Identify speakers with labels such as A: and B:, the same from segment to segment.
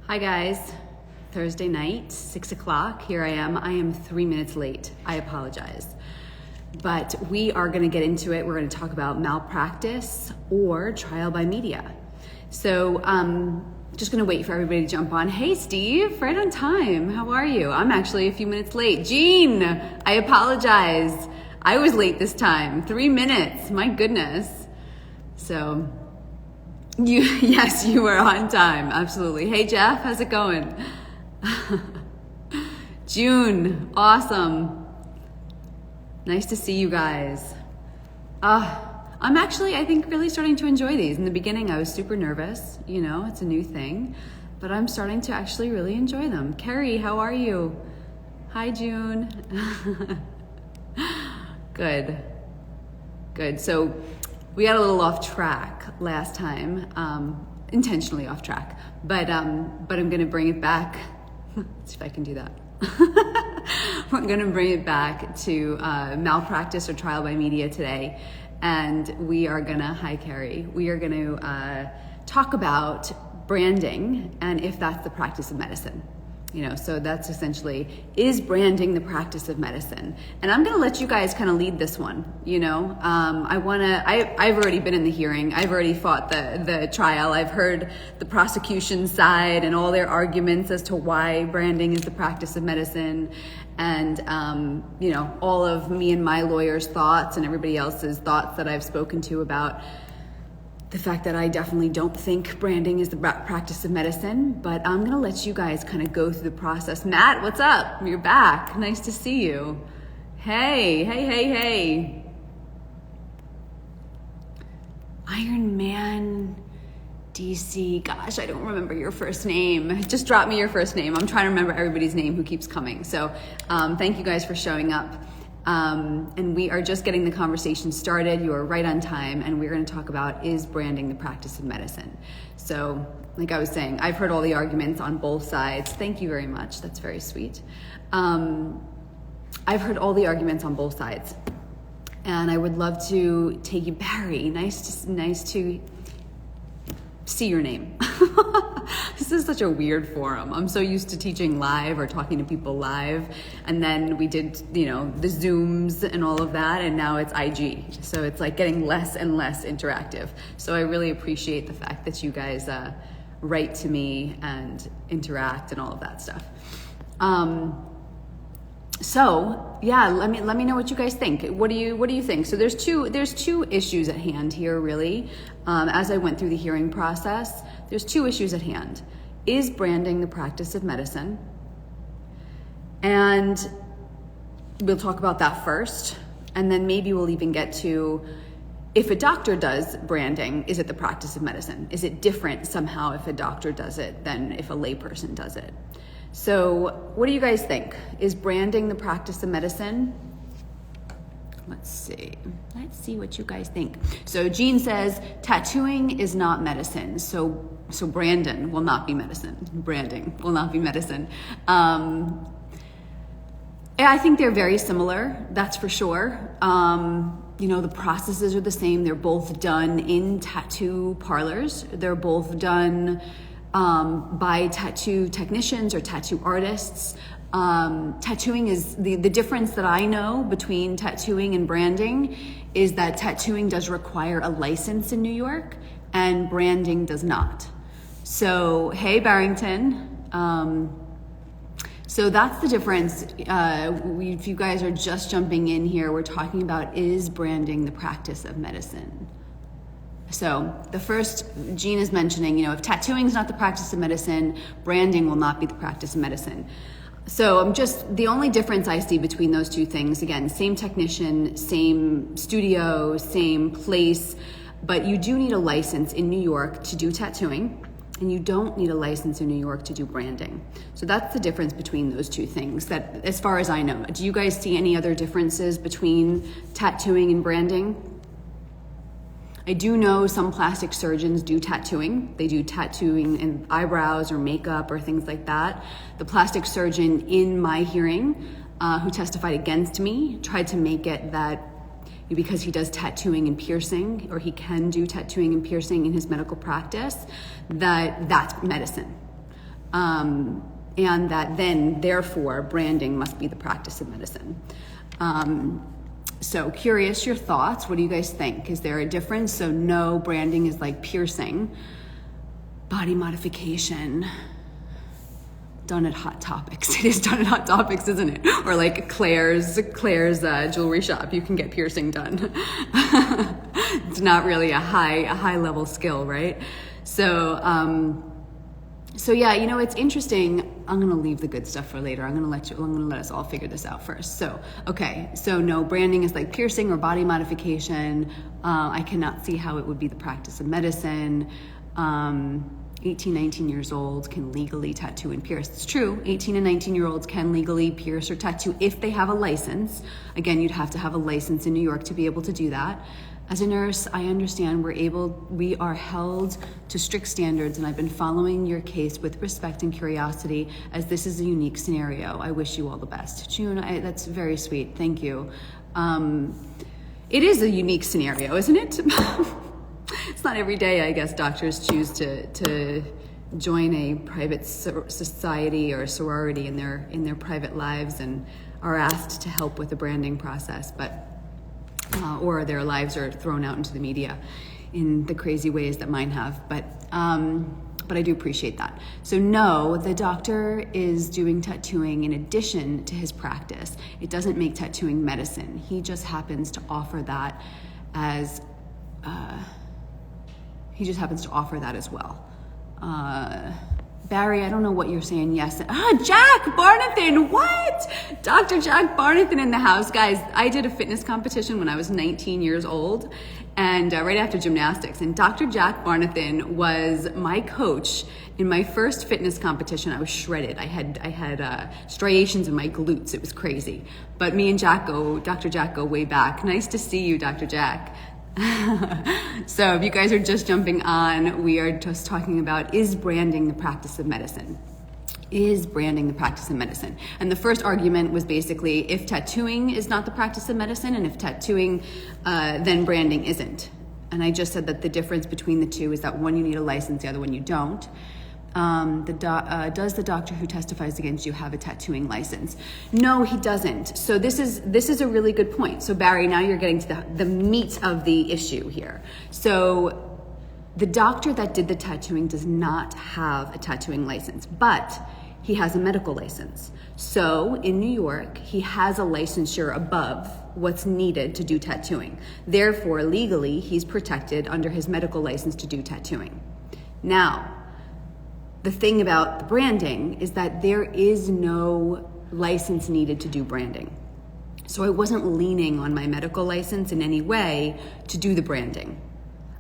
A: Hi guys, Thursday night, 6 o'clock, here I am. I am 3 minutes late, I apologize. But we are gonna get into it. We're gonna talk about malpractice or trial by media. So just gonna wait for everybody to jump on. Hey Steve, right on time, how are you? I'm actually a few minutes late. Jean, I apologize. I was late this time, 3 minutes, my goodness. So, yes, you were on time, absolutely. Hey Jeff, how's it going? June, awesome. Nice to see you guys. I'm actually, I think, really starting to enjoy these. In the beginning, I was super nervous, you know, it's a new thing, but I'm starting to actually really enjoy them. Carrie, how are you? Hi, June. Good, good. So we got a little off track last time, intentionally off track, but I'm gonna bring it back. Let's see if I can do that. We're gonna bring it back to malpractice or trial by media today. And we are gonna, hi Carrie, we are gonna talk about branding and if that's the practice of medicine. You know, so that's essentially, is branding the practice of medicine? And I'm gonna let you guys kind of lead this one, you know? I've already been in the hearing. I've already fought the trial. I've heard the prosecution side and all their arguments as to why branding is the practice of medicine. And, you know, all of me and my lawyer's thoughts and everybody else's thoughts that I've spoken to about the fact that I definitely don't think branding is the practice of medicine, but I'm gonna let you guys kind of go through the process. Matt, what's up? You're back. Nice to see you. Hey, hey, hey, hey. Iron Man DC, gosh, I don't remember your first name. Just drop me your first name. I'm trying to remember everybody's name who keeps coming. So thank you guys for showing up. And we are just getting the conversation started. You are right on time, and we're going to talk about, is branding the practice of medicine? So, like I was saying, I've heard all the arguments on both sides. Thank you very much. That's very sweet. I've heard all the arguments on both sides, and I would love to take you, Barry. Nice to see your name. This is such a weird forum. I'm so used to teaching live or talking to people live, and then we did, you know, the Zooms and all of that, and now it's IG. So it's like getting less and less interactive. So I really appreciate the fact that you guys write to me and interact and all of that stuff. So yeah, let me know what you guys think. What do you think? So there's two issues at hand here, really. As I went through the hearing process, there's two issues at hand. Is branding the practice of medicine? And we'll talk about that first, and then maybe we'll even get to, if a doctor does branding, is it the practice of medicine? Is it different somehow if a doctor does it than if a layperson does it? So what do you guys think? Is branding the practice of medicine? Let's see what you guys think. So Jean says, tattooing is not medicine. So Brandon will not be medicine. Branding will not be medicine. I think they're very similar, that's for sure. You know, the processes are the same. They're both done in tattoo parlors. They're both done by tattoo technicians or tattoo artists. Tattooing is the difference that I know between tattooing and branding is that tattooing does require a license in New York and branding does not. So, hey Barrington. So that's the difference. If you guys are just jumping in here, we're talking about, is branding the practice of medicine? So the first, Jean is mentioning, you know, if tattooing is not the practice of medicine, branding will not be the practice of medicine. So the only difference I see between those two things, again, same technician, same studio, same place, but you do need a license in New York to do tattooing, and you don't need a license in New York to do branding. So that's the difference between those two things, that as far as I know. Do you guys see any other differences between tattooing and branding? I do know some plastic surgeons do tattooing. They do tattooing in eyebrows or makeup or things like that. The plastic surgeon in my hearing who testified against me tried to make it that because he does tattooing and piercing, or he can do tattooing and piercing in his medical practice, that's medicine. and that then, therefore, branding must be the practice of medicine. So curious your thoughts. What do you guys think? Is there a difference? So no, branding is like piercing. Body modification, done at Hot Topics. It is done at Hot Topics, isn't it? Or like Claire's jewelry shop. You can get piercing done. It's not really a high level skill, right? So yeah, you know, it's interesting. I'm gonna leave the good stuff for later. I'm gonna let us all figure this out first. So, okay, so no, branding is like piercing or body modification. I cannot see how it would be the practice of medicine. 18, 19 years old can legally tattoo and pierce. It's true, 18 and 19-year-olds can legally pierce or tattoo if they have a license. Again, you'd have to have a license in New York to be able to do that. As a nurse, I understand we are held to strict standards, and I've been following your case with respect and curiosity, as this is a unique scenario. I wish you all the best. June, that's very sweet, thank you. It is a unique scenario, isn't it? It's not every day, I guess, doctors choose to join a private society or a sorority in their private lives and are asked to help with the branding process, or their lives are thrown out into the media in the crazy ways that mine have. But I do appreciate that. So no, the doctor is doing tattooing in addition to his practice. It doesn't make tattooing medicine. He just happens to offer that as well. Barry, I don't know what you're saying. Yes. Jack Barnathan, what? Dr. Jack Barnathan in the house. Guys, I did a fitness competition when I was 19 years old, and right after gymnastics. And Dr. Jack Barnathan was my coach in my first fitness competition. I was shredded. I had striations in my glutes. It was crazy. But me and Dr. Jack go way back. Nice to see you, Dr. Jack. So if you guys are just jumping on, we are just talking about, is branding the practice of medicine? Is branding the practice of medicine? And the first argument was basically, if tattooing is not the practice of medicine, and if tattooing, then branding isn't. And I just said that the difference between the two is that one you need a license, the other one you don't. Does the doctor who testifies against you have a tattooing license? No, he doesn't. So this is a really good point. So Barry, now you're getting to the meat of the issue here. So the doctor that did the tattooing does not have a tattooing license, but he has a medical license. So in New York, he has a licensure above what's needed to do tattooing. Therefore, legally, he's protected under his medical license to do tattooing. Now, the thing about the branding is that there is no license needed to do branding. So I wasn't leaning on my medical license in any way to do the branding.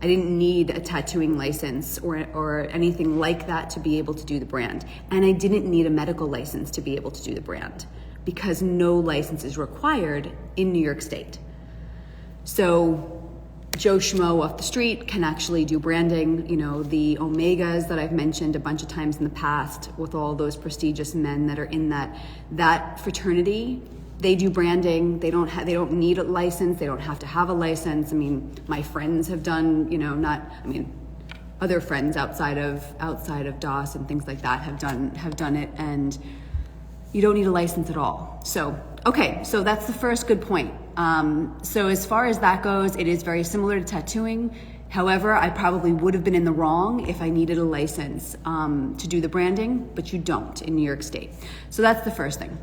A: I didn't need a tattooing license or anything like that to be able to do the brand. And I didn't need a medical license to be able to do the brand, because no license is required in New York State. So Joe Schmo off the street can actually do branding. You know, the Omegas that I've mentioned a bunch of times in the past, with all those prestigious men that are in that fraternity, they do branding. They don't need a license. They don't have to have a license. I mean, my friends have done, other friends outside of DOS and things like that have done it, and you don't need a license at all. So, okay, so that's the first good point. So as far as that goes, it is very similar to tattooing. However, I probably would have been in the wrong if I needed a license to do the branding, but you don't in New York State. So that's the first thing.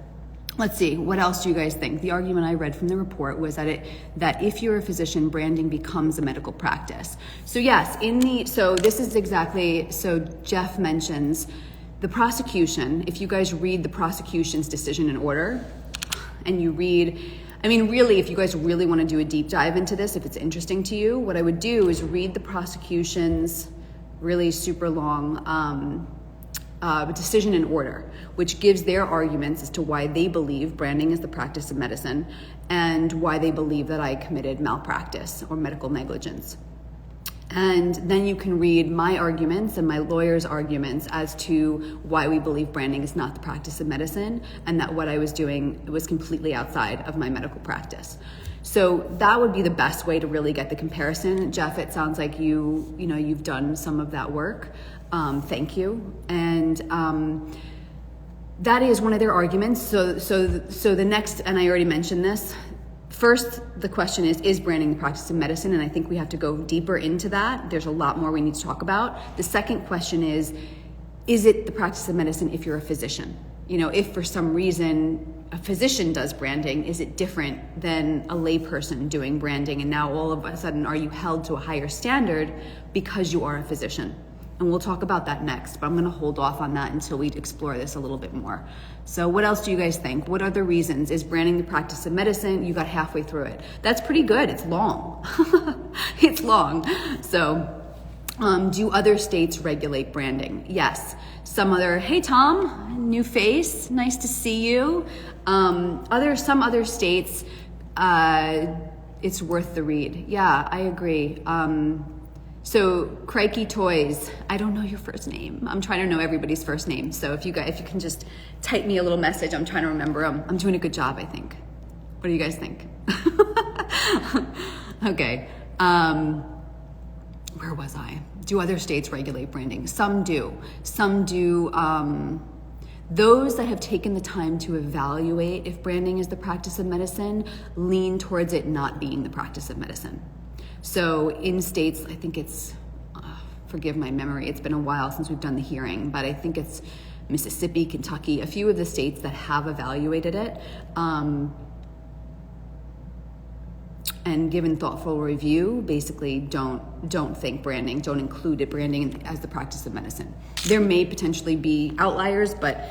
A: Let's see, what else do you guys think? The argument I read from the report was that if you're a physician, branding becomes a medical practice. So yes, so Jeff mentions the prosecution. If you guys read the prosecution's decision in order, and you read, really, if you guys really want to do a deep dive into this, if it's interesting to you, what I would do is read the prosecution's really super long decision in order, which gives their arguments as to why they believe branding is the practice of medicine and why they believe that I committed malpractice or medical negligence. And then you can read my arguments and my lawyer's arguments as to why we believe branding is not the practice of medicine, and that what I was doing was completely outside of my medical practice. So that would be the best way to really get the comparison. Jeff, it sounds like you've done some of that work. thank you. And that is one of their arguments. So the next, and I already mentioned this, first, the question is branding the practice of medicine? And I think we have to go deeper into that. There's a lot more we need to talk about. The second question is it the practice of medicine if you're a physician? If for some reason a physician does branding, is it different than a layperson doing branding? And now all of a sudden, are you held to a higher standard because you are a physician? And we'll talk about that next, but I'm going to hold off on that until we explore this a little bit more. So what else do you guys think? What are the reasons? Is branding the practice of medicine? You got halfway through it. That's pretty good. It's long. It's long. So do other states regulate branding? Yes. Hey Tom, new face, nice to see you. Some other states, it's worth the read. Yeah, I agree. So Crikey Toys, I don't know your first name. I'm trying to know everybody's first name. So if you can just type me a little message, I'm trying to remember them. I'm doing a good job, I think. What do you guys think? Okay. Where was I? Do other states regulate branding? Some do. Those that have taken the time to evaluate if branding is the practice of medicine lean towards it not being the practice of medicine. So in states, I think it's, forgive my memory, it's been a while since we've done the hearing, but I think it's Mississippi, Kentucky, a few of the states that have evaluated it, and given thoughtful review, basically don't include branding as the practice of medicine. There may potentially be outliers, but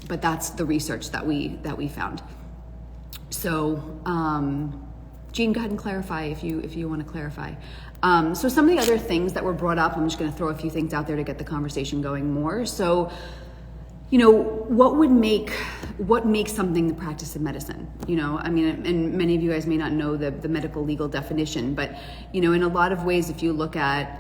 A: that's the research that we found. So, Jean, go ahead and clarify if you want to clarify. So some of the other things that were brought up, I'm just going to throw a few things out there to get the conversation going more. So, what makes something the practice of medicine? And many of you guys may not know the medical legal definition, but, in a lot of ways, if you look at,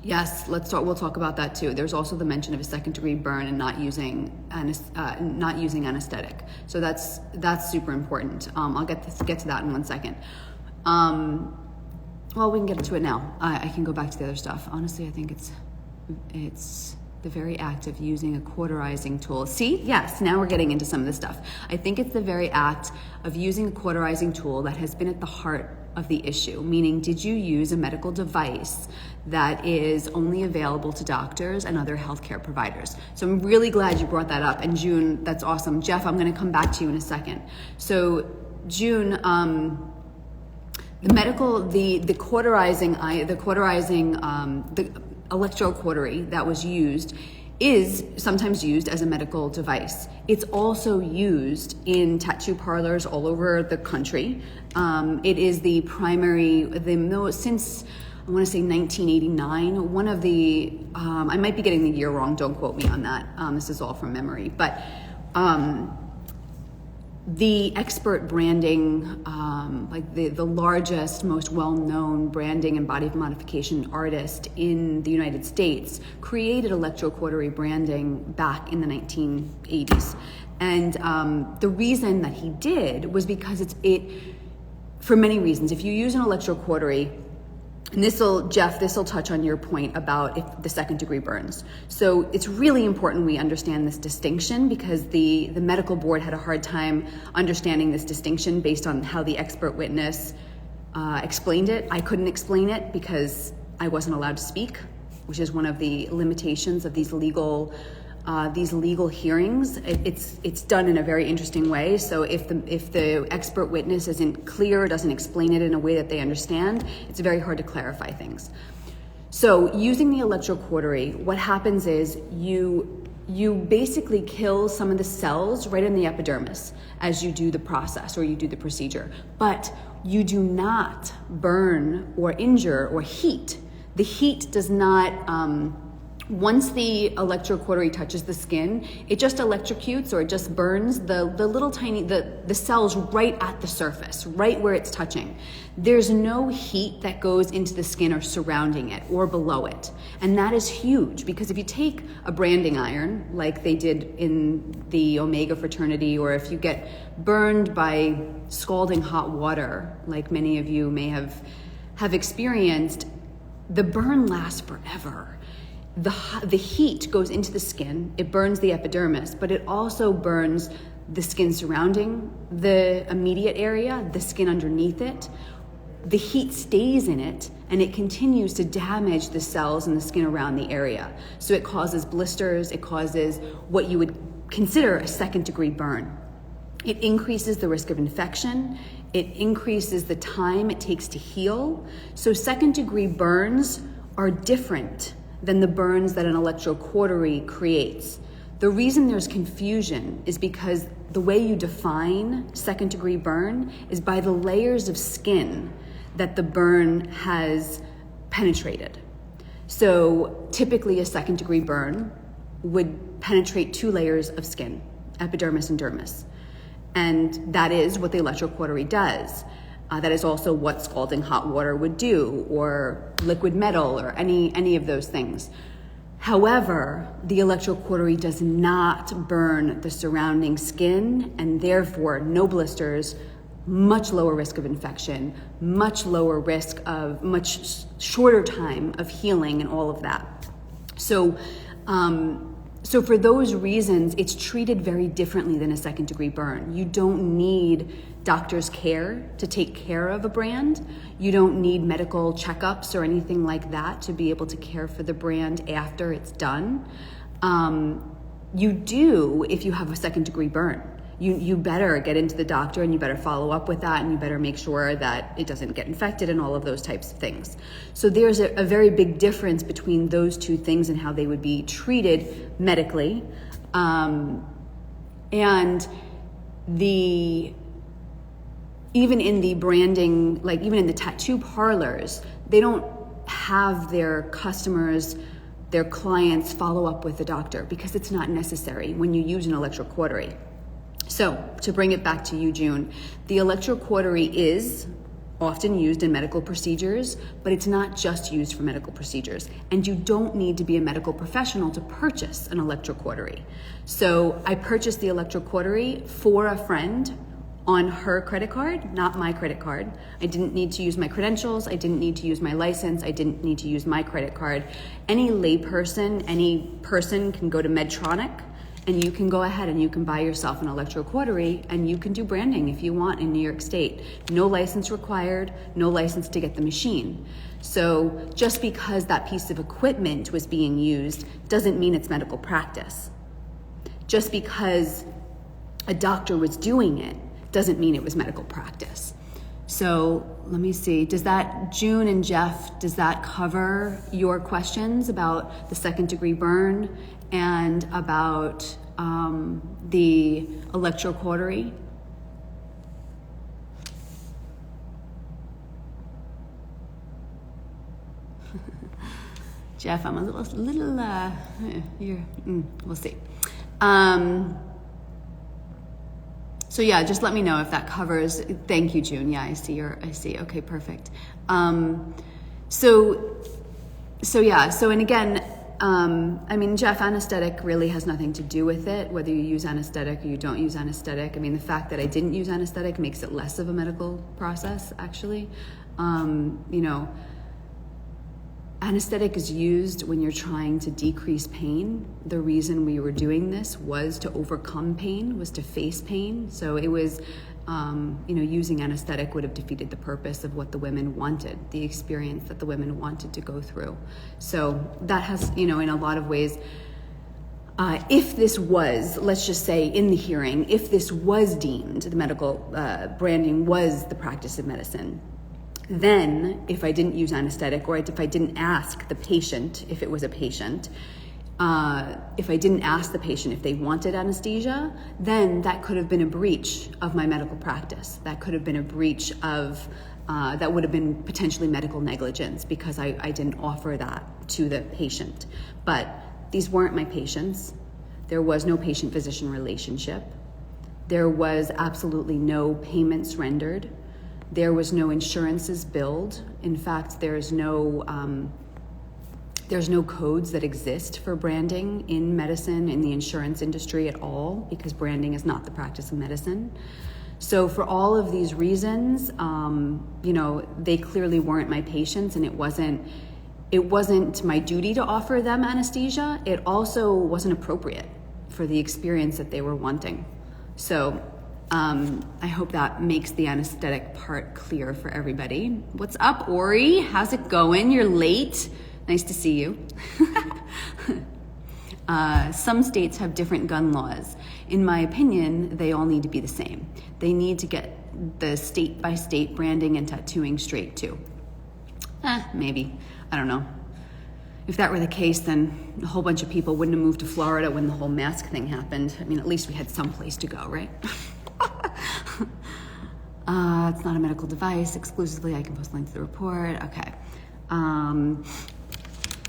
A: yes, we'll talk about that too. There's also the mention of a second-degree burn and not using anesthetic. So that's super important. I'll get to that in 1 second. Well, we can get into it now. I can go back to the other stuff. Honestly, I think it's the very act of using a cauterizing tool. See, yes, now we're getting into some of this stuff. I think it's the very act of using a cauterizing tool that has been at the heart of the issue, meaning did you use a medical device that is only available to doctors and other healthcare providers? So I'm really glad you brought that up. And June, that's awesome. Jeff, I'm going to come back to you in a second. So June, the electrocautery that was used is sometimes used as a medical device. It's also used in tattoo parlors all over the country. It is since I want to say 1989, one of the, I might be getting the year wrong, don't quote me on that. This is all from memory, but the expert branding, like the largest, most well-known branding and body modification artist in the United States, created electrocautery branding back in the 1980s. And the reason that he did was because for many reasons. If you use an electrocautery, and Jeff, this will touch on your point about if the second degree burns. So it's really important we understand this distinction, because the medical board had a hard time understanding this distinction based on how the expert witness explained it. I couldn't explain it because I wasn't allowed to speak, which is one of the limitations of these legal hearings. It's done in a very interesting way. So if the expert witness isn't clear, doesn't explain it in a way that they understand, it's very hard to clarify things. So using the electrocautery, what happens is you basically kill some of the cells right in the epidermis as you do the process or you do the procedure, but you do not burn or injure or heat. The heat does not, once the electrocautery touches the skin, it just electrocutes or it just burns the little tiny, the cells right at the surface, right where it's touching. There's no heat that goes into the skin or surrounding it or below it. And that is huge, because if you take a branding iron, like they did in the Omega fraternity, or if you get burned by scalding hot water, like many of you may have experienced, the burn lasts forever. The heat goes into the skin, it burns the epidermis, but it also burns the skin surrounding the immediate area, the skin underneath it. The heat stays in it and it continues to damage the cells in the skin around the area. So it causes blisters, it causes what you would consider a second-degree burn. It increases the risk of infection, it increases the time it takes to heal. So second-degree burns are different than the burns that an electrocautery creates. The reason there's confusion is because the way you define second-degree burn is by the layers of skin that the burn has penetrated. So typically a second-degree burn would penetrate 2 layers of skin, epidermis and dermis. And that is what the electrocautery does. That is also what scalding hot water would do, or liquid metal, or any of those things. However, the electrocautery does not burn the surrounding skin, and therefore no blisters, much lower risk of infection, much lower risk of much shorter time of healing and all of that. So for those reasons, it's treated very differently than a second-degree burn. You don't need doctor's care to take care of a brand. You don't need medical checkups or anything like that to be able to care for the brand after it's done. You do if you have a second-degree burn. You better get into the doctor and you better follow up with that and you better make sure that it doesn't get infected and all of those types of things. So there's a very big difference between those two things and how they would be treated medically. And even in the branding, like even in the tattoo parlors, they don't have their customers, their clients follow up with the doctor because it's not necessary when you use an electrocautery. So to bring it back to you, June, the electrocautery is often used in medical procedures, but it's not just used for medical procedures. And you don't need to be a medical professional to purchase an electrocautery. So I purchased the electrocautery for a friend on her credit card, not my credit card. I didn't need to use my credentials. I didn't need to use my license. I didn't need to use my credit card. Any layperson, any person can go to Medtronic and you can go ahead and you can buy yourself an electrocautery and you can do branding if you want in New York State. No license required, no license to get the machine. So just because that piece of equipment was being used doesn't mean it's medical practice. Just because a doctor was doing it doesn't mean it was medical practice. So let me see, does that, June and Jeff, does that cover your questions about the second-degree burn and about the electrocautery? Jeff, I'm a little we'll see. So yeah, just let me know if that covers. Thank you, June. Yeah, I see. Okay, perfect. And again, I mean, Jeff, anesthetic really has nothing to do with it, whether you use anesthetic or you don't use anesthetic. I mean, the fact that I didn't use anesthetic makes it less of a medical process, actually. Anesthetic is used when you're trying to decrease pain. The reason we were doing this was to overcome pain, was to face pain. So it was, using anesthetic would have defeated the purpose of what the women wanted, the experience that the women wanted to go through. So that has, in a lot of ways, if this was, let's just say in the hearing, if this was deemed, the medical branding was the practice of medicine, then if I didn't use anesthetic, or if I didn't ask the patient, if it was a patient, if I didn't ask the patient if they wanted anesthesia, then that could have been a breach of my medical practice. That could have been a breach of, that would have been potentially medical negligence because I didn't offer that to the patient. But these weren't my patients. There was no patient-physician relationship. There was absolutely no payments rendered. There was no insurances billed. In fact, there's no codes that exist for branding in medicine, in the insurance industry at all, because branding is not the practice of medicine. So for all of these reasons, they clearly weren't my patients, and it wasn't it wasn't my duty to offer them anesthesia. It also wasn't appropriate for the experience that they were wanting. So I hope that makes the anesthetic part clear for everybody. What's up, Ori? How's it going? You're late. Nice to see you. Some states have different gun laws. In my opinion, they all need to be the same. They need to get the state by state branding and tattooing straight too. Maybe. I don't know. If that were the case, then a whole bunch of people wouldn't have moved to Florida when the whole mask thing happened. I mean, at least we had some place to go, right? It's not a medical device. Exclusively, I can post a link to the report. Okay.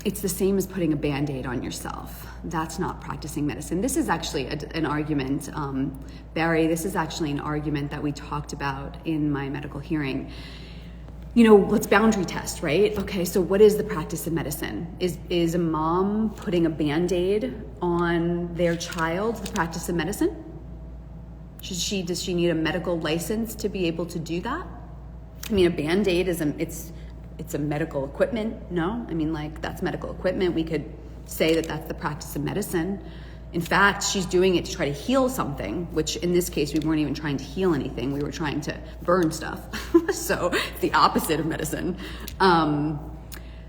A: It's the same as putting a Band-Aid on yourself. That's not practicing medicine. This is actually an argument, Barry, this is actually an argument that we talked about in my medical hearing. You know, let's boundary test, right? Okay, so what is the practice of medicine? Is a mom putting a Band-Aid on their child the practice of medicine? Does she need a medical license to be able to do that? I mean, a Band-Aid it's a medical equipment, no? I mean, like, that's medical equipment. We could say that that's the practice of medicine. In fact, she's doing it to try to heal something, which in this case, we weren't even trying to heal anything. We were trying to burn stuff. So it's the opposite of medicine.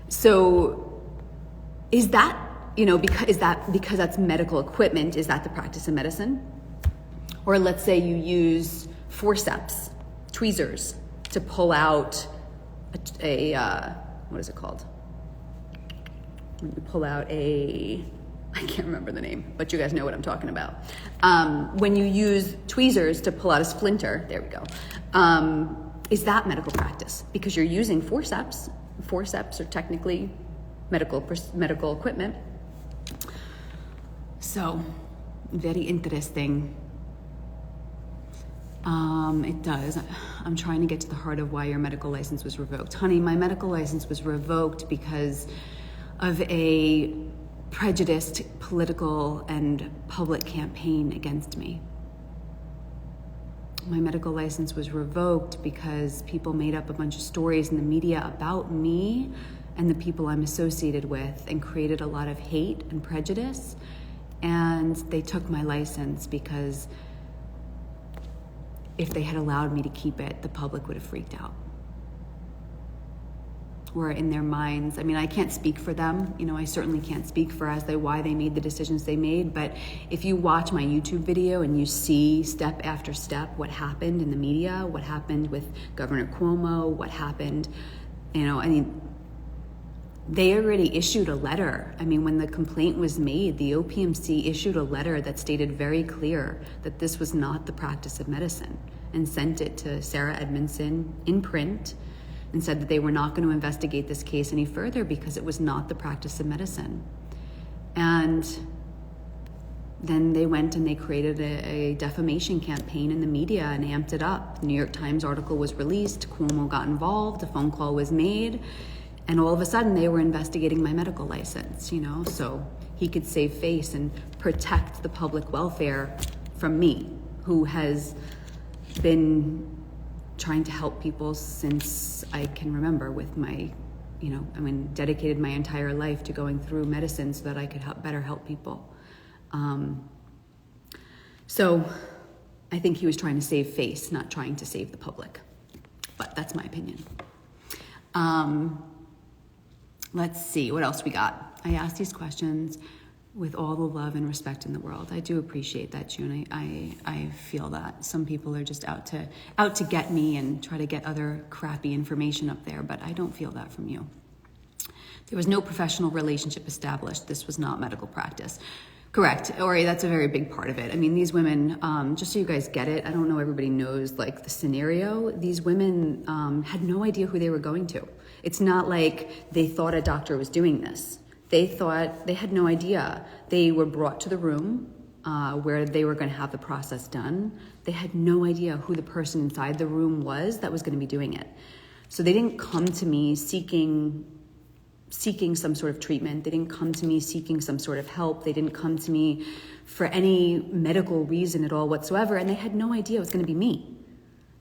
A: So is that, you know, because that's medical equipment, is that the practice of medicine? Or let's say you use forceps, tweezers, to pull out what is it called? When you pull out I can't remember the name, but you guys know what I'm talking about. When you use tweezers to pull out a splinter, there we go. Is that medical practice? Because you're using forceps. Forceps are technically medical equipment. So, very interesting. It does. I'm trying to get to the heart of why your medical license was revoked. Honey, my medical license was revoked because of a prejudiced political and public campaign against me. My medical license was revoked because people made up a bunch of stories in the media about me and the people I'm associated with and created a lot of hate and prejudice. And they took my license because if they had allowed me to keep it, the public would have freaked out. Or in their minds, I mean, I can't speak for them. You know, I certainly can't speak for why they made the decisions they made. But if you watch my YouTube video and you see step after step what happened in the media, what happened with Governor Cuomo, what happened, you know, I mean, they already issued a letter. I mean, when the complaint was made, the OPMC issued a letter that stated very clear that this was not the practice of medicine and sent it to Sarah Edmondson in print and said that they were not going to investigate this case any further because it was not the practice of medicine. And then they went and they created a defamation campaign in the media and amped it up. The New York Times article was released, Cuomo got involved, a phone call was made, and all of a sudden they were investigating my medical license, you know, so he could save face and protect the public welfare from me, who has been trying to help people since I can remember with my, you know, I mean, dedicated my entire life to going through medicine so that I could better help people. So I think he was trying to save face, not trying to save the public, but that's my opinion. Let's see, what else we got? I asked these questions with all the love and respect in the world. I do appreciate that, June. I feel that. Some people are just out to get me and try to get other crappy information up there, but I don't feel that from you. There was no professional relationship established. This was not medical practice. Correct, Ori, that's a very big part of it. I mean, these women, just so you guys get it, I don't know everybody knows like the scenario. These women had no idea who they were going to. It's not like they thought a doctor was doing this. They had no idea. They were brought to the room where they were going to have the process done. They had no idea who the person inside the room was that was going to be doing it. So they didn't come to me seeking some sort of treatment. They didn't come to me seeking some sort of help. They didn't come to me for any medical reason at all whatsoever. And they had no idea it was going to be me.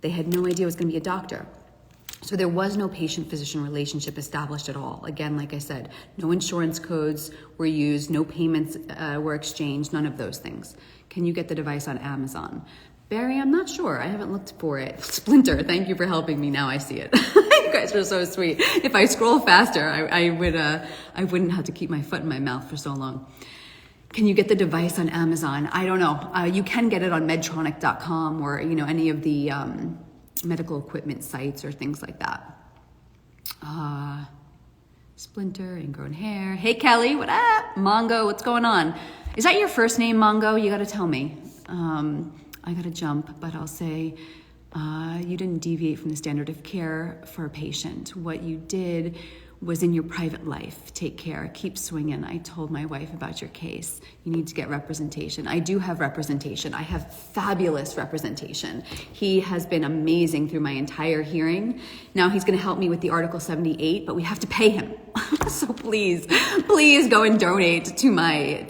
A: They had no idea it was going to be a doctor. So there was no patient-physician relationship established at all. Again, like I said, no insurance codes were used, no payments were exchanged, none of those things. Can you get the device on Amazon? Barry, I'm not sure. I haven't looked for it. Splinter, thank you for helping me. Now I see it. You guys are so sweet. If I scroll faster, I wouldn't have to keep my foot in my mouth for so long. Can you get the device on Amazon? I don't know. You can get it on medtronic.com or any of the medical equipment sites or things like that. Splinter, ingrown hair. Hey Kelly, what up? Mongo, what's going on? Is that your first name, Mongo? You gotta tell me. I gotta jump, but I'll say you didn't deviate from the standard of care for a patient. What you did was in your private life. Take care, keep swinging. I told my wife about your case. You need to get representation. I do have representation. I have fabulous representation. He has been amazing through my entire hearing. Now he's gonna help me with the Article 78, but we have to pay him. So please go and donate to my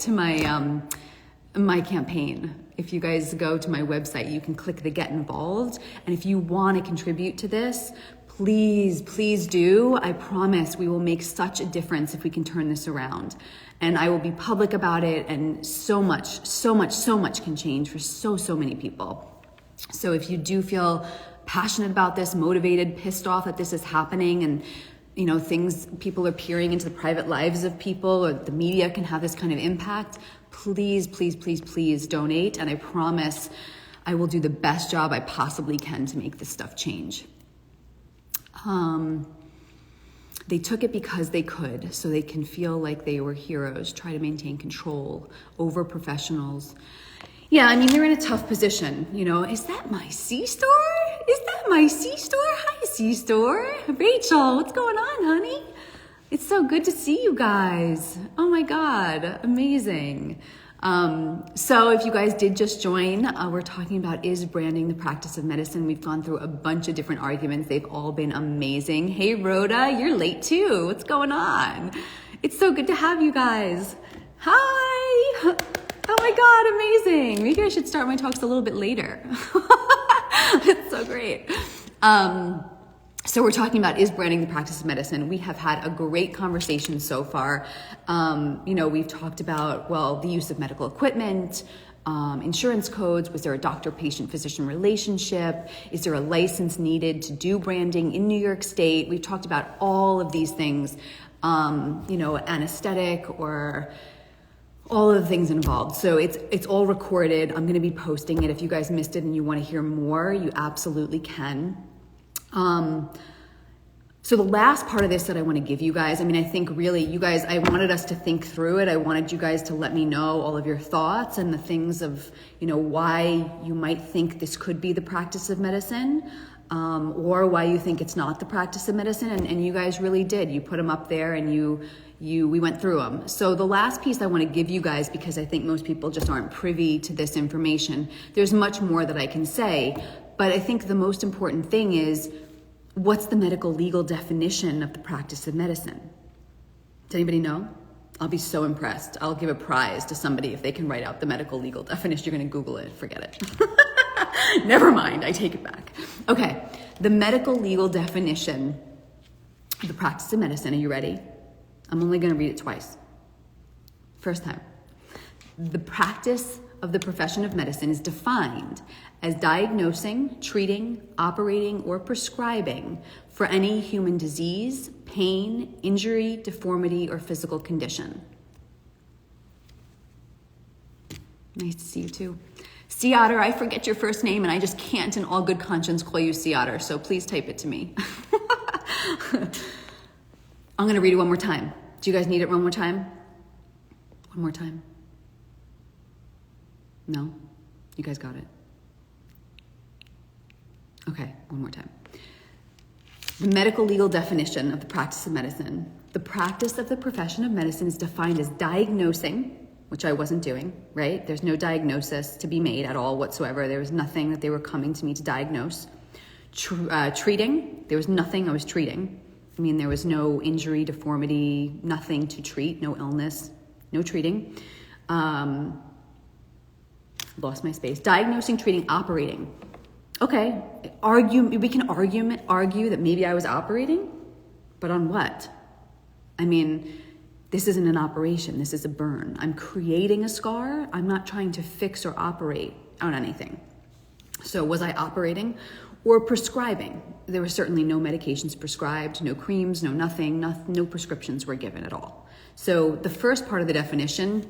A: campaign. If you guys go to my website, you can click the Get Involved. And if you want to contribute to this, please do. I promise we will make such a difference if we can turn this around. And I will be public about it, and so much can change for so many people. So if you do feel passionate about this, motivated, pissed off that this is happening, and people are peering into the private lives of people, or the media can have this kind of impact, please donate. And I promise I will do the best job I possibly can to make this stuff change. They took it because they could, so they can feel like they were heroes, try to maintain control over professionals. Yeah, I mean, they're in a tough position. Is that my C-store? Hi, C-store. Rachel, what's going on, honey? It's so good to see you guys. Oh my God, amazing. So if you guys did just join, we're talking about, is branding the practice of medicine? We've gone through a bunch of different arguments. They've all been amazing. Hey, Rhoda, you're late too. What's going on? It's so good to have you guys. Hi. Oh my God, amazing. Maybe I should start my talks a little bit later. It's so great. So we're talking about, is branding the practice of medicine? We have had a great conversation so far. We've talked about, the use of medical equipment, insurance codes. Was there a doctor-patient-physician relationship? Is there a license needed to do branding in New York State? We've talked about all of these things, anesthetic, or all of the things involved. So it's all recorded. I'm going to be posting it. If you guys missed it and you want to hear more, you absolutely can. So the last part of this that I want to give you guys, I think really you guys, I wanted us to think through it. I wanted you guys to let me know all of your thoughts and the things of, why you might think this could be the practice of medicine, or why you think it's not the practice of medicine. And you guys really did. You put them up there and we went through them. So the last piece I want to give you guys, because I think most people just aren't privy to this information. There's much more that I can say, but I think the most important thing is, what's the medical legal definition of the practice of medicine? Does anybody know? I'll be so impressed. I'll give a prize to somebody if they can write out the medical legal definition. You're going to Google it. Forget it. Never mind. I take it back. Okay. The medical legal definition of the practice of medicine. Are you ready? I'm only going to read it twice. First time. The practice of the profession of medicine is defined as diagnosing, treating, operating, or prescribing for any human disease, pain, injury, deformity, or physical condition. Nice to see you too. Sea Otter, I forget your first name and I just can't in all good conscience call you Sea Otter, so please type it to me. I'm going to read it one more time. Do you guys need it one more time? One more time. No? You guys got it? Okay, one more time. The medical legal definition of the practice of medicine. The practice of the profession of medicine is defined as diagnosing, which I wasn't doing, right? There's no diagnosis to be made at all whatsoever. There was nothing that they were coming to me to diagnose. Treating, there was nothing I was treating. There was no injury, deformity, nothing to treat, no illness, no treating. Lost my space. Diagnosing, treating, operating. Okay, we can argue that maybe I was operating, but on what? I mean, this isn't an operation, this is a burn. I'm creating a scar. I'm not trying to fix or operate on anything. So was I operating or prescribing? There were certainly no medications prescribed, no creams, no nothing, no prescriptions were given at all. So the first part of the definition,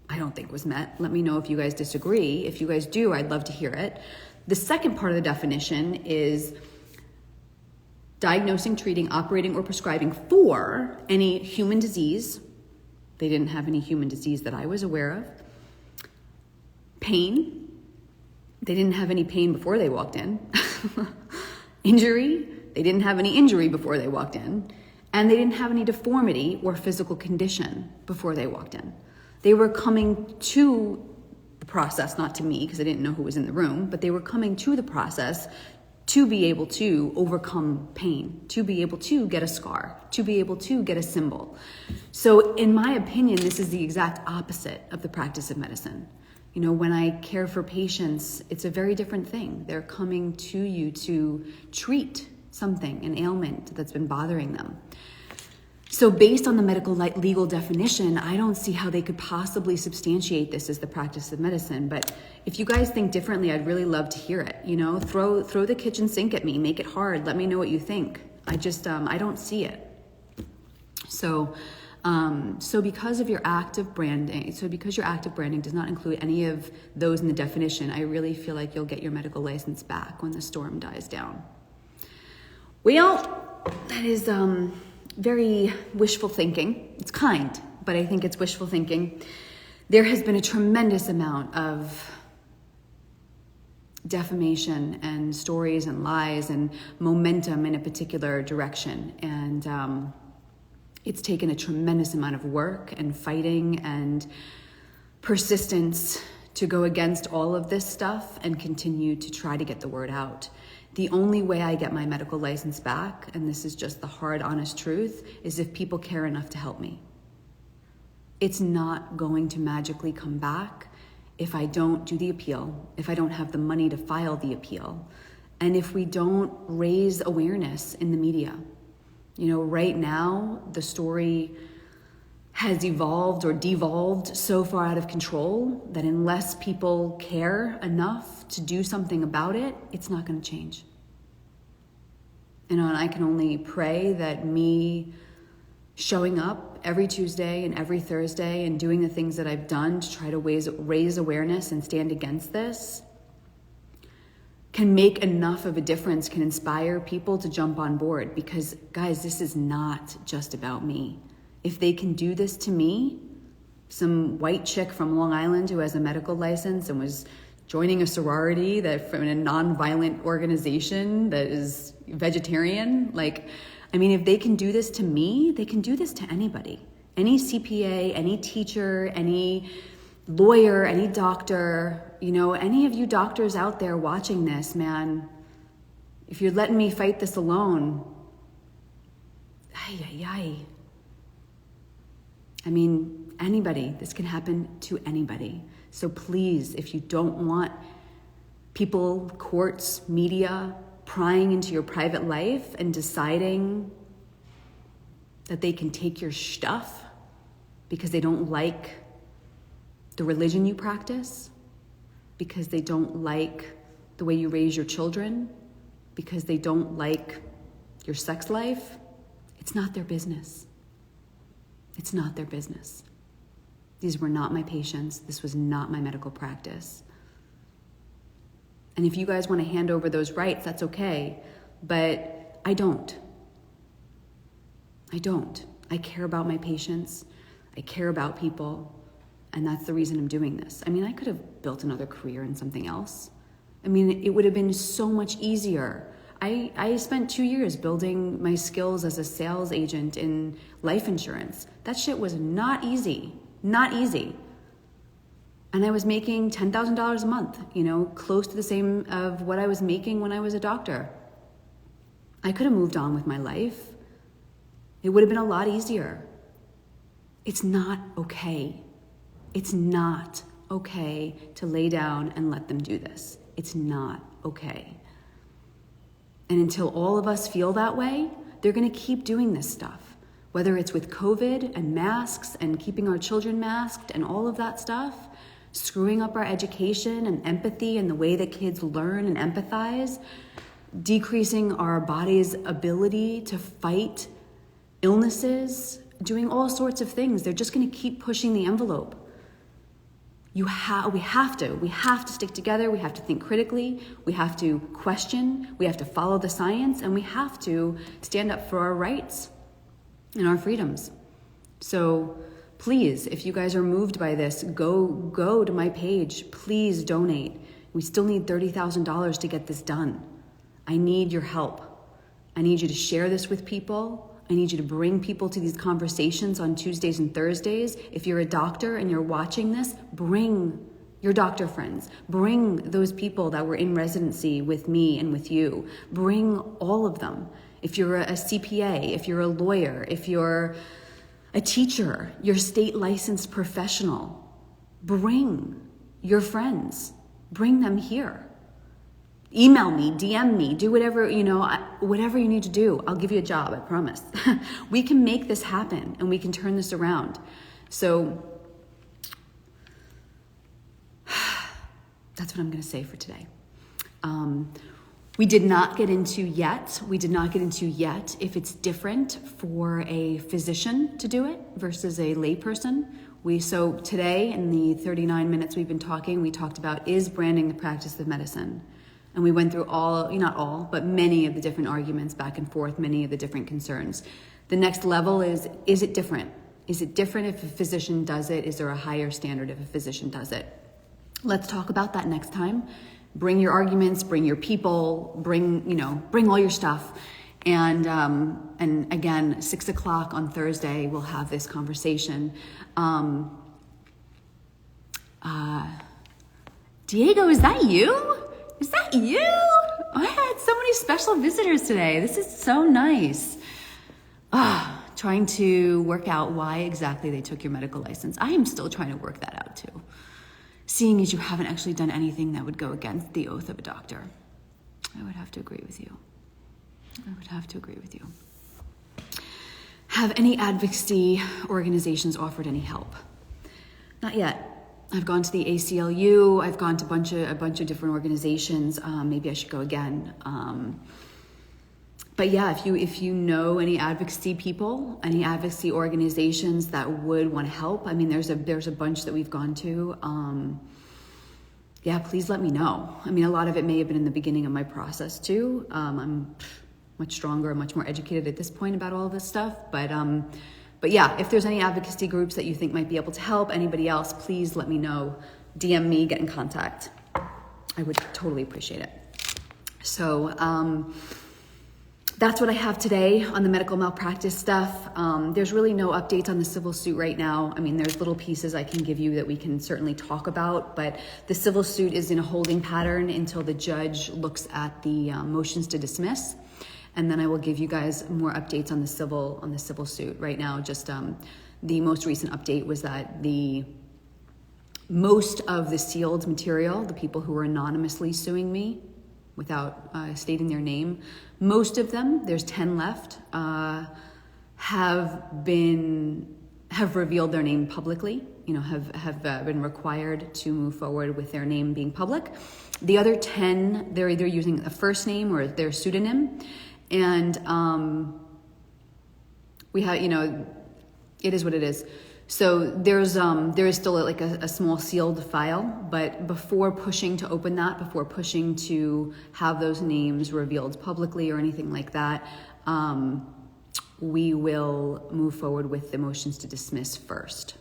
A: I don't think was met. Let me know if you guys disagree. If you guys do, I'd love to hear it. The second part of the definition is diagnosing, treating, operating, or prescribing for any human disease. They didn't have any human disease that I was aware of. Pain. They didn't have any pain before they walked in. Injury. They didn't have any injury before they walked in. And they didn't have any deformity or physical condition before they walked in. They were coming to the process, not to me, because I didn't know who was in the room, but they were coming to the process to be able to overcome pain, to be able to get a scar, to be able to get a symbol. So in my opinion, this is the exact opposite of the practice of medicine. You know, when I care for patients, it's a very different thing. They're coming to you to treat something, an ailment that's been bothering them. So based on the medical legal definition, I don't see how they could possibly substantiate this as the practice of medicine. But if you guys think differently, I'd really love to hear it. You know, throw the kitchen sink at me, make it hard. Let me know what you think. I just, I don't see it. So because of your active branding, because your active branding does not include any of those in the definition, I really feel like you'll get your medical license back when the storm dies down. Well, that is, very wishful thinking. It's kind, but I think it's wishful thinking. There has been a tremendous amount of defamation and stories and lies and momentum in a particular direction. And it's taken a tremendous amount of work and fighting and persistence to go against all of this stuff and continue to try to get the word out. The only way I get my medical license back, and this is just the hard, honest truth, is if people care enough to help me. It's not going to magically come back if I don't do the appeal, if I don't have the money to file the appeal, and if we don't raise awareness in the media. You know, right now, the story has evolved or devolved so far out of control that unless people care enough to do something about it, it's not going to change. You know, and I can only pray that me showing up every Tuesday and every Thursday and doing the things that I've done to try to raise awareness and stand against this can make enough of a difference, can inspire people to jump on board. Because, guys, this is not just about me. If they can do this to me, some white chick from Long Island who has a medical license and was joining a sorority that from a non-violent organization that is vegetarian, if they can do this to me, they can do this to anybody. Any CPA, any teacher, any lawyer, any doctor, you know, any of you doctors out there watching this, man, if you're letting me fight this alone, anybody, this can happen to anybody. So please, if you don't want people, courts, media, prying into your private life and deciding that they can take your stuff because they don't like the religion you practice, because they don't like the way you raise your children, because they don't like your sex life, it's not their business. It's not their business. These were not my patients. This was not my medical practice. And if you guys want to hand over those rights, that's okay. But I don't. I care about my patients. I care about people. And that's the reason I'm doing this. I could have built another career in something else. It would have been so much easier. I spent 2 years building my skills as a sales agent in life insurance. That shit was not easy. And I was making $10,000 a month, close to the same of what I was making when I was a doctor. I could have moved on with my life. It would have been a lot easier. It's not okay. It's not okay to lay down and let them do this. It's not okay. And until all of us feel that way, they're going to keep doing this stuff, whether it's with COVID and masks and keeping our children masked and all of that stuff, screwing up our education and empathy and the way that kids learn and empathize, decreasing our body's ability to fight illnesses, doing all sorts of things. They're just going to keep pushing the envelope. We have to stick together. We have to think critically. We have to question. We have to follow the science, and we have to stand up for our rights and our freedoms. So please, if you guys are moved by this, go to my page. Please donate. We still need $30,000 to get this done. I need your help. I need you to share this with people. I need you to bring people to these conversations on Tuesdays and Thursdays. If you're a doctor and you're watching this, bring your doctor friends. Bring those people that were in residency with me and with you. Bring all of them. If you're a CPA, if you're a lawyer, if you're a teacher, you're a state licensed professional, bring your friends. Bring them here. Email me, DM me, do whatever, whatever you need to do. I'll give you a job, I promise. We can make this happen and we can turn this around. So that's what I'm going to say for today. We did not get into yet if it's different for a physician to do it versus a layperson. So today, in the 39 minutes we've been talking, we talked about, is branding the practice of medicine? And we went through not all, but many of the different arguments back and forth, many of the different concerns. The next level is it different? Is it different if a physician does it? Is there a higher standard if a physician does it? Let's talk about that next time. Bring your arguments, bring your people, bring all your stuff. And again, 6:00 on Thursday, we'll have this conversation. Diego, is that you? Is that you? I had so many special visitors today. This is so nice. Trying to work out why exactly they took your medical license. I am still trying to work that out too. Seeing as you haven't actually done anything that would go against the oath of a doctor. I would have to agree with you. Have any advocacy organizations offered any help? Not yet. I've gone to the ACLU. I've gone to a bunch of different organizations. Maybe I should go again. But yeah, if you know any advocacy people, any advocacy organizations that would want to help, I mean, there's a bunch that we've gone to. Yeah, please let me know. I mean, a lot of it may have been in the beginning of my process too. I'm much stronger, much more educated at this point about all of this stuff. But yeah, if there's any advocacy groups that you think might be able to help, anybody else, please let me know. DM me, get in contact. I would totally appreciate it. So that's what I have today on the medical malpractice stuff. There's really no updates on the civil suit right now. I mean, there's little pieces I can give you that we can certainly talk about, but the civil suit is in a holding pattern until the judge looks at the motions to dismiss. And then I will give you guys more updates on the civil suit. Right now, just the most recent update was that most of the sealed material, the people who were anonymously suing me without stating their name, most of them, there's 10 left, have revealed their name publicly. Have been required to move forward with their name being public. The other 10, they're either using a first name or their pseudonym. And we have, it is what it is. So there is still like a small sealed file, but before pushing to open that, before pushing to have those names revealed publicly or anything like that, we will move forward with the motions to dismiss first.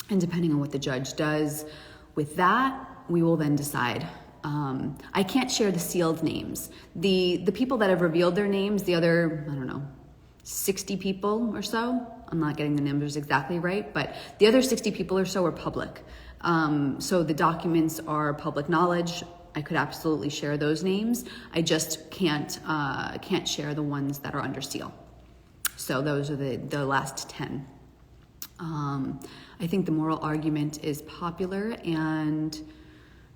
A: And depending on what the judge does with that, we will then decide. I can't share the sealed names. The people that have revealed their names, the other, 60 people or so, I'm not getting the numbers exactly right, but the other 60 people or so are public. So the documents are public knowledge. I could absolutely share those names. I just can't share the ones that are under seal. So those are the last 10. I think the moral argument is popular, and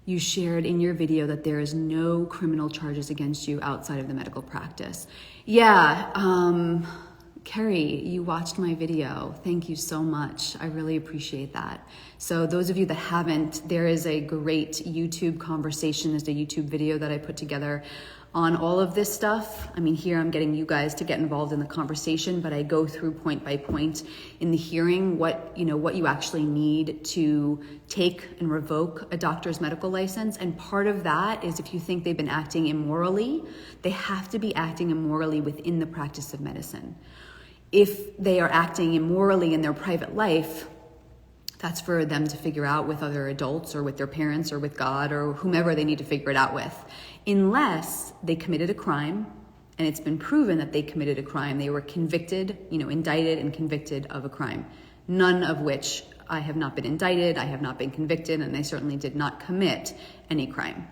A: You shared in your video that there is no criminal charges against you outside of the medical practice. Yeah, Carrie, you watched my video. Thank you so much. I really appreciate that. So those of you that haven't, there is a great YouTube conversation. There's a YouTube video that I put together on all of this stuff. I mean, here I'm getting you guys to get involved in the conversation, but I go through point by point in the hearing what you actually need to take and revoke a doctor's medical license. And part of that is if you think they've been acting immorally, they have to be acting immorally within the practice of medicine. If they are acting immorally in their private life, that's for them to figure out with other adults or with their parents or with God or whomever they need to figure it out with. Unless they committed a crime and it's been proven that they committed a crime, they were convicted, indicted and convicted of a crime. None of which I have not been indicted, I have not been convicted, and I certainly did not commit any crime.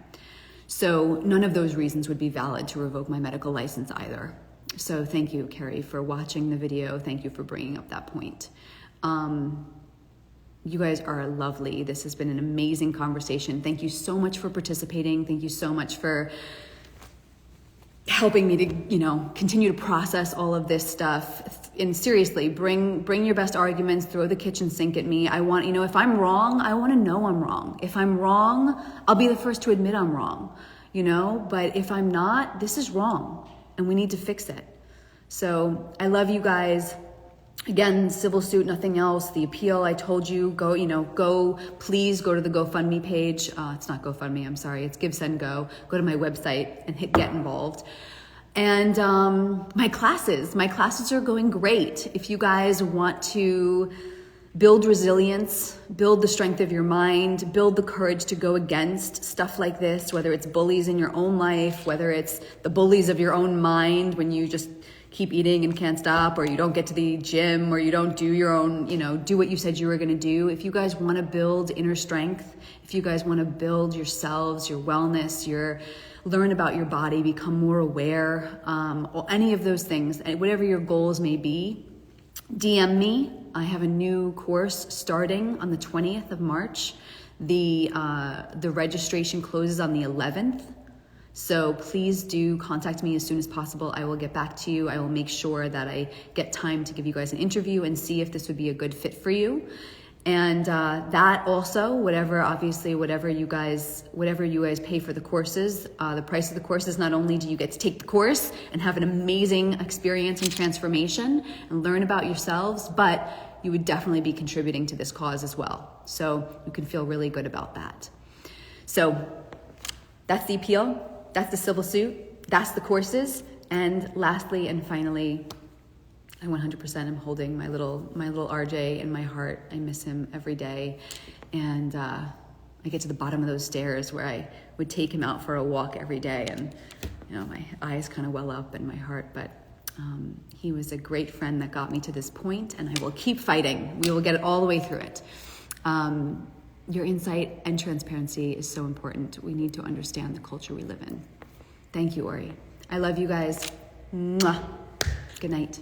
A: So none of those reasons would be valid to revoke my medical license either. So thank you, Carrie, for watching the video. Thank you for bringing up that point. You guys are lovely. This has been an amazing conversation. Thank you so much for participating. Thank you so much for helping me to, continue to process all of this stuff. And seriously, bring your best arguments, throw the kitchen sink at me. I want, if I'm wrong, I want to know I'm wrong. If I'm wrong, I'll be the first to admit I'm wrong, but if I'm not, this is wrong and we need to fix it. So I love you guys. Again, civil suit, nothing else. The appeal, I told you, please go to the GoFundMe page. It's not GoFundMe, I'm sorry. It's Give, Send, Go. Go to my website and hit get involved. And my classes are going great. If you guys want to build resilience, build the strength of your mind, build the courage to go against stuff like this, whether it's bullies in your own life, whether it's the bullies of your own mind when you just keep eating and can't stop, or you don't get to the gym, or you don't do your own, do what you said you were going to do. If you guys want to build inner strength, if you guys want to build yourselves, your wellness, learn about your body, become more aware, or any of those things, whatever your goals may be, DM me. I have a new course starting on the 20th of March. The registration closes on the 11th. So please do contact me as soon as possible. I will get back to you. I will make sure that I get time to give you guys an interview and see if this would be a good fit for you. And that also, whatever you guys pay for the courses, the price of the courses, not only do you get to take the course and have an amazing experience and transformation and learn about yourselves, but you would definitely be contributing to this cause as well. So you can feel really good about that. So that's the appeal. That's the civil suit. That's the courses. And lastly and finally, I 100% am holding my little RJ in my heart. I miss him every day. And I get to the bottom of those stairs where I would take him out for a walk every day. And, my eyes kind of well up in my heart. But he was a great friend that got me to this point, and I will keep fighting. We will get it all the way through it. Your insight and transparency is so important. We need to understand the culture we live in. Thank you, Ori. I love you guys. Mwah. Good night.